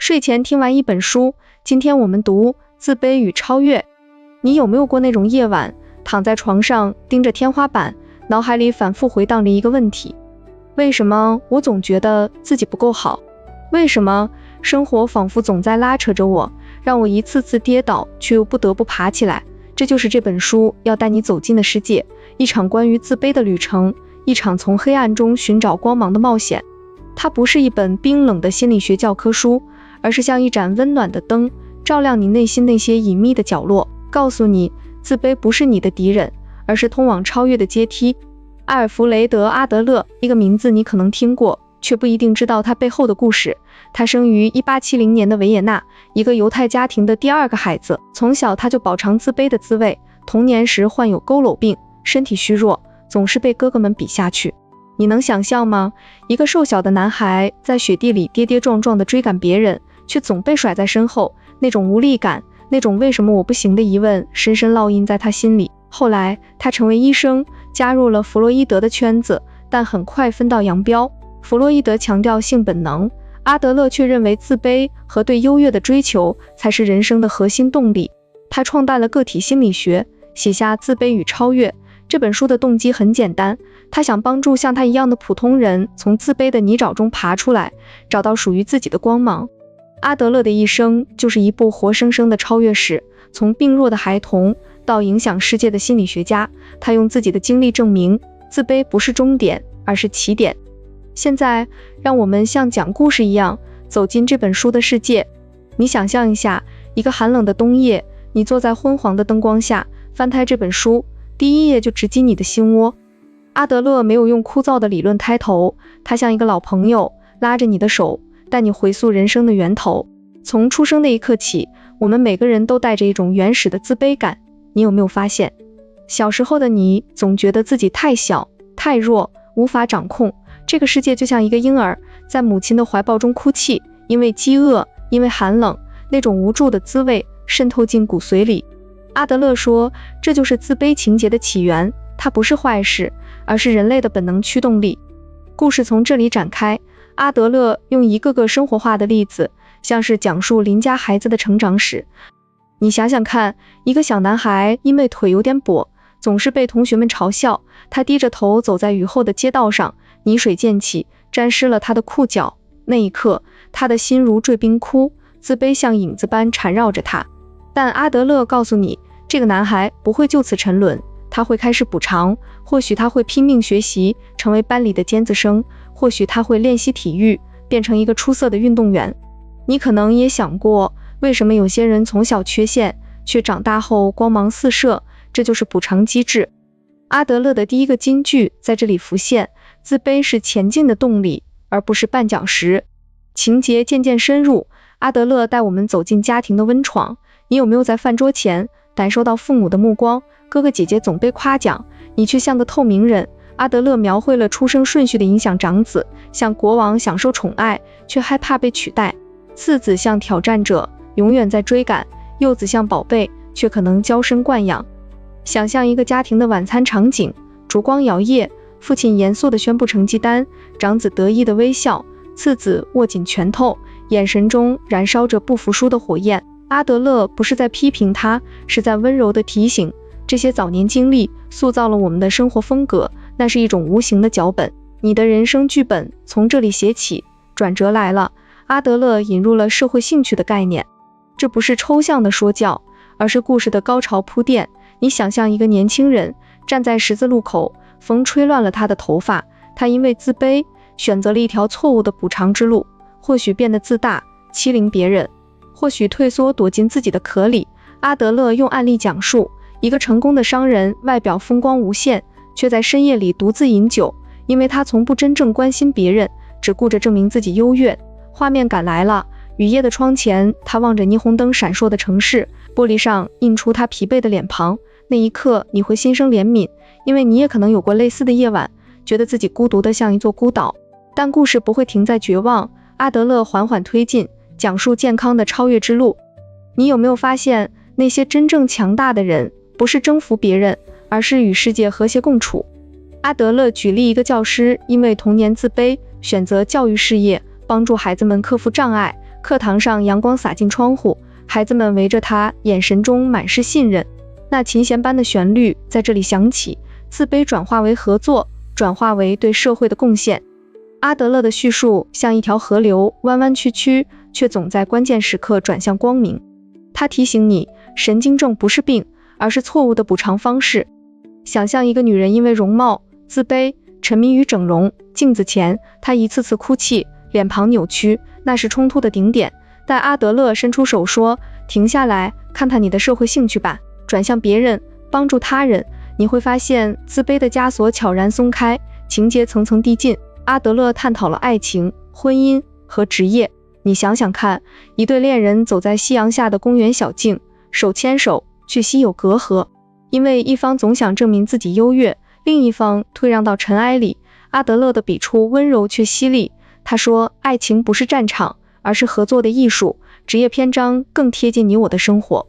睡前听完一本书，今天我们读《自卑与超越》。你有没有过那种夜晚，躺在床上盯着天花板，脑海里反复回荡着一个问题：为什么我总觉得自己不够好？为什么生活仿佛总在拉扯着我，让我一次次跌倒，却又不得不爬起来？这就是这本书要带你走进的世界，一场关于自卑的旅程，一场从黑暗中寻找光芒的冒险。它不是一本冰冷的心理学教科书，而是像一盏温暖的灯，照亮你内心那些隐秘的角落，告诉你自卑不是你的敌人，而是通往超越的阶梯。阿尔弗雷德·阿德勒，一个名字你可能听过，却不一定知道他背后的故事。他生于1870年的维也纳，一个犹太家庭的第二个孩子。从小他就饱尝自卑的滋味，童年时患有佝偻病，身体虚弱，总是被哥哥们比下去。你能想象吗？一个瘦小的男孩在雪地里跌跌撞撞地追赶别人，却总被甩在身后，那种无力感，那种为什么我不行的疑问，深深烙印在他心里。后来他成为医生，加入了弗洛伊德的圈子，但很快分道扬镳。弗洛伊德强调性本能，阿德勒却认为自卑和对优越的追求才是人生的核心动力。他创办了个体心理学，写下《自卑与超越》这本书的动机很简单，他想帮助像他一样的普通人从自卑的泥沼中爬出来，找到属于自己的光芒。阿德勒的一生就是一部活生生的超越史，从病弱的孩童到影响世界的心理学家，他用自己的经历证明，自卑不是终点，而是起点。现在，让我们像讲故事一样，走进这本书的世界。你想象一下，一个寒冷的冬夜，你坐在昏黄的灯光下，翻开这本书，第一页就直击你的心窝。阿德勒没有用枯燥的理论开头，他像一个老朋友，拉着你的手，带你回溯人生的源头。从出生那一刻起，我们每个人都带着一种原始的自卑感。你有没有发现，小时候的你总觉得自己太小、太弱，无法掌控这个世界，就像一个婴儿在母亲的怀抱中哭泣，因为饥饿，因为寒冷，那种无助的滋味渗透进骨髓里。阿德勒说，这就是自卑情节的起源，它不是坏事，而是人类的本能驱动力。故事从这里展开，阿德勒用一个个生活化的例子，像是讲述邻家孩子的成长史。你想想看，一个小男孩因为腿有点跛，总是被同学们嘲笑，他低着头走在雨后的街道上，泥水溅起，沾湿了他的裤脚。那一刻，他的心如坠冰窟，自卑像影子般缠绕着他。但阿德勒告诉你，这个男孩不会就此沉沦，他会开始补偿，或许他会拼命学习，成为班里的尖子生，或许他会练习体育，变成一个出色的运动员。你可能也想过，为什么有些人从小缺陷，却长大后光芒四射？这就是补偿机制。阿德勒的第一个金句在这里浮现，自卑是前进的动力，而不是绊脚石。情节渐渐深入，阿德勒带我们走进家庭的温床。你有没有在饭桌前感受到父母的目光？哥哥姐姐总被夸奖，你却像个透明人。阿德勒描绘了出生顺序的影响，长子像国王享受宠爱，却害怕被取代；次子像挑战者，永远在追赶；幼子像宝贝，却可能娇生惯养。想象一个家庭的晚餐场景，烛光摇曳，父亲严肃地宣布成绩单，长子得意的微笑，次子握紧拳头，眼神中燃烧着不服输的火焰。阿德勒不是在批评他，是在温柔地提醒，这些早年经历塑造了我们的生活风格，那是一种无形的脚本。你的人生剧本从这里写起。转折来了，阿德勒引入了社会兴趣的概念，这不是抽象的说教，而是故事的高潮铺垫。你想象一个年轻人站在十字路口，风吹乱了他的头发，他因为自卑选择了一条错误的补偿之路，或许变得自大，欺凌别人，或许退缩躲进自己的壳里。阿德勒用案例讲述，一个成功的商人外表风光无限，却在深夜里独自饮酒，因为他从不真正关心别人，只顾着证明自己优越。画面感来了，雨夜的窗前，他望着霓虹灯闪烁的城市，玻璃上映出他疲惫的脸庞。那一刻你会心生怜悯，因为你也可能有过类似的夜晚，觉得自己孤独的像一座孤岛。但故事不会停在绝望，阿德勒缓缓推进，讲述健康的超越之路。你有没有发现，那些真正强大的人，不是征服别人，而是与世界和谐共处。阿德勒举例一个教师因为童年自卑，选择教育事业，帮助孩子们克服障碍，课堂上阳光洒进窗户，孩子们围着他，眼神中满是信任。那琴弦般的旋律在这里响起，自卑转化为合作，转化为对社会的贡献。阿德勒的叙述像一条河流，弯弯曲曲，却总在关键时刻转向光明。他提醒你，神经症不是病，而是错误的补偿方式。想象一个女人因为容貌自卑，沉迷于整容，镜子前她一次次哭泣，脸庞扭曲，那是冲突的顶点。但阿德勒伸出手说，停下来，看看你的社会兴趣吧，转向别人，帮助他人，你会发现自卑的枷锁悄然松开，情节层层递进。阿德勒探讨了爱情、婚姻和职业。你想想看，一对恋人走在夕阳下的公园小径，手牵手，却心有隔阂，因为一方总想证明自己优越，另一方退让到尘埃里。阿德勒的笔触温柔却犀利，他说，爱情不是战场，而是合作的艺术，职业篇章更贴近你我的生活。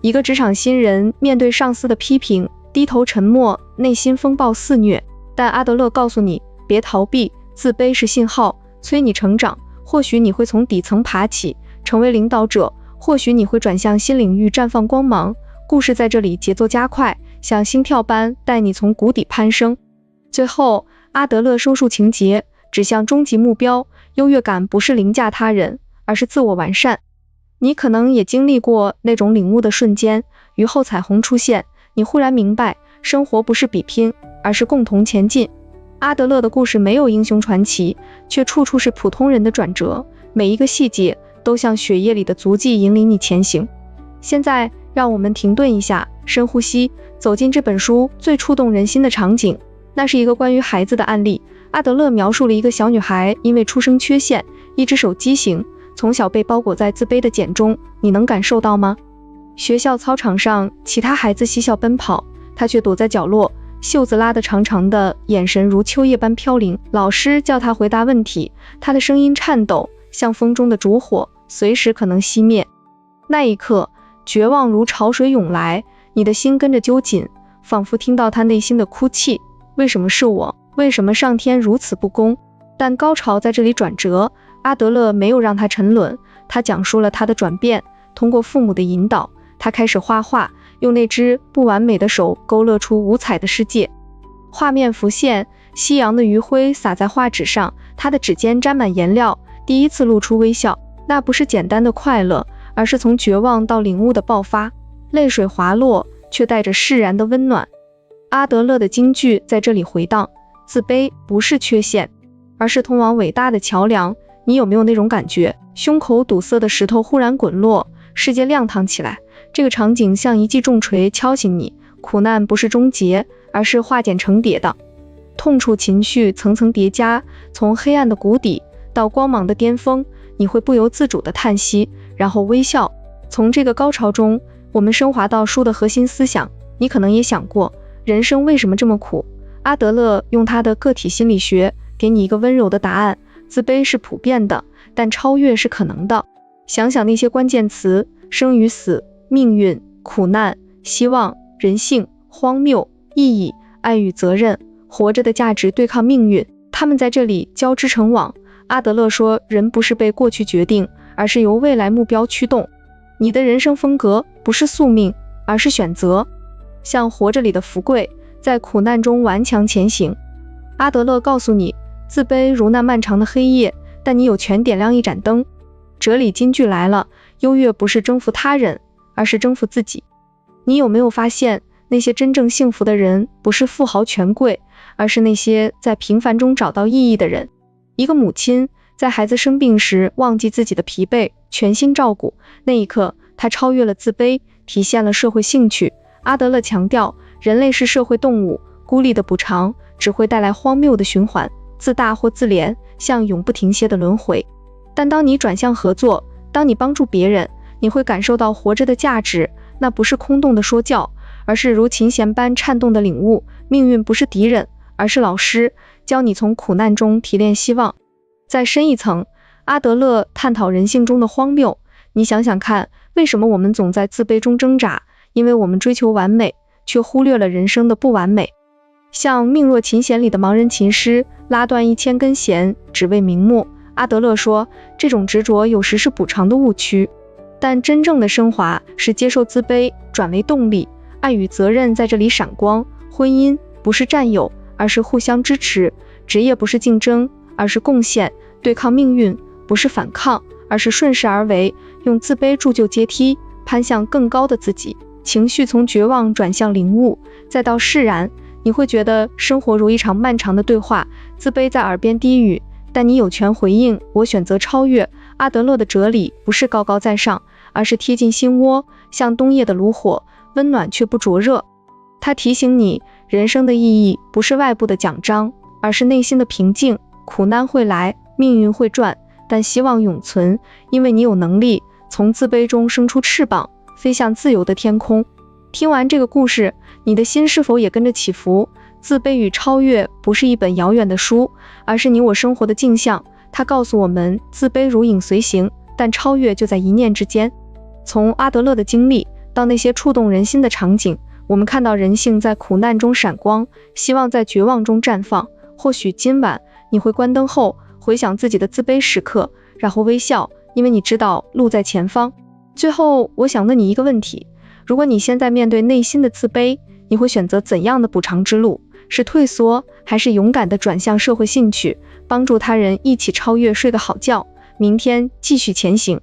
一个职场新人面对上司的批评，低头沉默，内心风暴肆虐。但阿德勒告诉你，别逃避，自卑是信号，催你成长。或许你会从底层爬起，成为领导者，或许你会转向新领域绽放光芒。故事在这里节奏加快，像心跳般带你从谷底攀升。最后，阿德勒收束情节，指向终极目标，优越感不是凌驾他人，而是自我完善。你可能也经历过那种领悟的瞬间，雨后彩虹出现，你忽然明白，生活不是比拼，而是共同前进。阿德勒的故事没有英雄传奇，却处处是普通人的转折，每一个细节都像血液里的足迹引领你前行。现在，让我们停顿一下，深呼吸，走进这本书最触动人心的场景。那是一个关于孩子的案例。阿德勒描述了一个小女孩因为出生缺陷，一只手畸形，从小被包裹在自卑的茧中，你能感受到吗？学校操场上，其他孩子嬉笑奔跑，她却躲在角落，袖子拉得长长的，眼神如秋叶般飘零。老师叫她回答问题，她的声音颤抖，像风中的烛火，随时可能熄灭。那一刻，绝望如潮水涌来，你的心跟着揪紧，仿佛听到她内心的哭泣。为什么是我？为什么上天如此不公？但高潮在这里转折，阿德勒没有让她沉沦，他讲述了她的转变。通过父母的引导，她开始画画，用那只不完美的手勾勒出五彩的世界。画面浮现，夕阳的余晖洒在画纸上，她的指尖沾满颜料，第一次露出微笑。那不是简单的快乐，而是从绝望到领悟的爆发。泪水滑落，却带着释然的温暖。阿德勒的金句在这里回荡，自卑不是缺陷，而是通往伟大的桥梁。你有没有那种感觉？胸口堵塞的石头忽然滚落，世界亮堂起来。这个场景像一记重锤敲醒你，苦难不是终结，而是化茧成蝶的。痛楚情绪层层叠加，从黑暗的谷底到光芒的巅峰，你会不由自主的叹息，然后微笑。从这个高潮中，我们升华到书的核心思想。你可能也想过，人生为什么这么苦？阿德勒用他的个体心理学给你一个温柔的答案，自卑是普遍的，但超越是可能的。想想那些关键词，生与死、命运、苦难、希望、人性、荒谬、意义、爱与责任，活着的价值对抗命运，他们在这里交织成网。阿德勒说，人不是被过去决定，而是由未来目标驱动。你的人生风格不是宿命，而是选择。像活着里的福贵，在苦难中顽强前行。阿德勒告诉你，自卑如那漫长的黑夜，但你有权点亮一盏灯。哲理金句来了，优越不是征服他人，而是征服自己。你有没有发现，那些真正幸福的人，不是富豪权贵，而是那些在平凡中找到意义的人。一个母亲在孩子生病时忘记自己的疲惫，全心照顾，那一刻她超越了自卑，体现了社会兴趣。阿德勒强调，人类是社会动物，孤立的补偿只会带来荒谬的循环，自大或自怜，像永不停歇的轮回。但当你转向合作，当你帮助别人，你会感受到活着的价值。那不是空洞的说教，而是如琴弦般颤动的领悟。命运不是敌人，而是老师，教你从苦难中提炼希望。再深一层，阿德勒探讨人性中的荒谬。你想想看，为什么我们总在自卑中挣扎？因为我们追求完美，却忽略了人生的不完美。像命若琴弦里的盲人琴师，拉断1000根弦，只为瞑目。阿德勒说，这种执着有时是补偿的误区，但真正的升华是接受自卑转为动力，爱与责任在这里闪光。婚姻不是占有，而是互相支持；职业不是竞争，而是贡献；对抗命运不是反抗，而是顺势而为，用自卑铸就阶梯，攀向更高的自己。情绪从绝望转向领悟，再到释然，你会觉得生活如一场漫长的对话，自卑在耳边低语，但你有权回应，我选择超越。阿德勒的哲理不是高高在上，而是贴近心窝，像冬夜的炉火，温暖却不灼热。他提醒你，人生的意义不是外部的奖章，而是内心的平静。苦难会来，命运会转，但希望永存，因为你有能力从自卑中生出翅膀，飞向自由的天空。听完这个故事，你的心是否也跟着起伏？自卑与超越不是一本遥远的书，而是你我生活的镜像。它告诉我们，自卑如影随形，但超越就在一念之间。从阿德勒的经历到那些触动人心的场景，我们看到人性在苦难中闪光，希望在绝望中绽放。或许今晚你会关灯后回想自己的自卑时刻，然后微笑，因为你知道路在前方。最后，我想问你一个问题，如果你现在面对内心的自卑，你会选择怎样的补偿之路？是退缩，还是勇敢地转向社会兴趣，帮助他人一起超越，睡个好觉，明天继续前行。